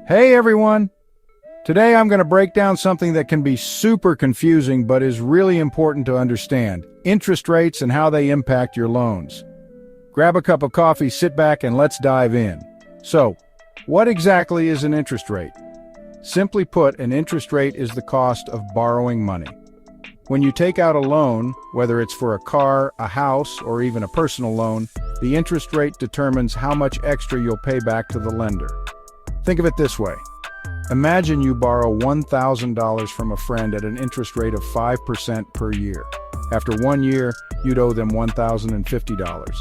Hey everyone! Today I'm going to break down something that can be super confusing but is really important to understand: interest rates and how they impact your loans. Grab a cup of coffee, sit back, and let's dive in. So, what exactly is an interest rate? Simply put, an interest rate is the cost of borrowing money. When you take out a loan, whether it's for a car, a house, or even a personal loan, the interest rate determines how much extra you'll pay back to the lender. Think of it this way. Imagine you borrow $1,000 from a friend at an interest rate of 5% per year. After 1 year, you'd owe them $1,050.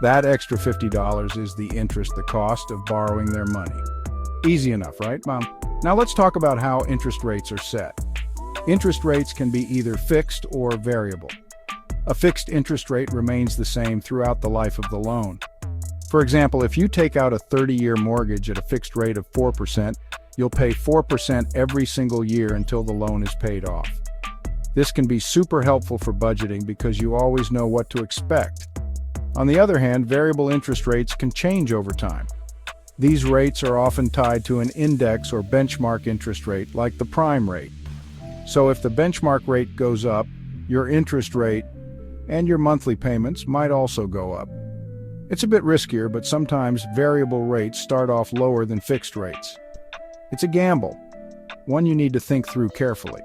That extra $50 is the interest, the cost of borrowing their money. Easy enough, right, Mom? Now let's talk about how interest rates are set. Interest rates can be either fixed or variable. A fixed interest rate remains the same throughout the life of the loan. For example, if you take out a 30-year mortgage at a fixed rate of 4%, you'll pay 4% every single year until the loan is paid off. This can be super helpful for budgeting because you always know what to expect. On the other hand, variable interest rates can change over time. These rates are often tied to an index or benchmark interest rate, like the prime rate. So if the benchmark rate goes up, your interest rate and your monthly payments might also go up. It's a bit riskier, but sometimes variable rates start off lower than fixed rates. It's a gamble, one you need to think through carefully.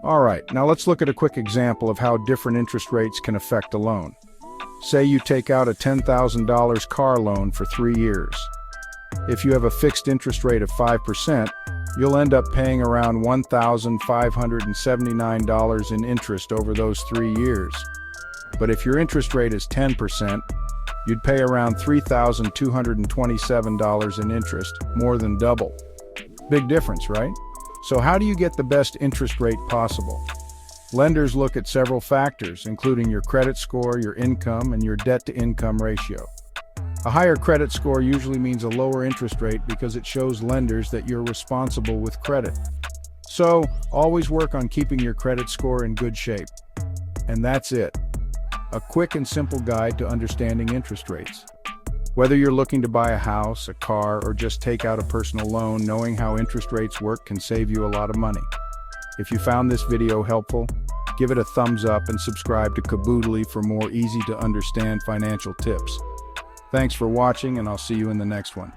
All right, now let's look at a quick example of how different interest rates can affect a loan. Say you take out a $10,000 car loan for 3 years. If you have a fixed interest rate of 5%, you'll end up paying around $1,579 in interest over those 3 years. But if your interest rate is 10%, you'd pay around $3,227 in interest, more than double. Big difference, right? So how do you get the best interest rate possible? Lenders look at several factors, including your credit score, your income, and your debt-to-income ratio. A higher credit score usually means a lower interest rate because it shows lenders that you're responsible with credit. So, always work on keeping your credit score in good shape. And that's it. A quick and simple guide to understanding interest rates. Whether you're looking to buy a house, a car, or just take out a personal loan, knowing how interest rates work can save you a lot of money. If you found this video helpful, give it a thumbs up and subscribe to Kaboodly for more easy-to-understand financial tips. Thanks for watching, and I'll see you in the next one.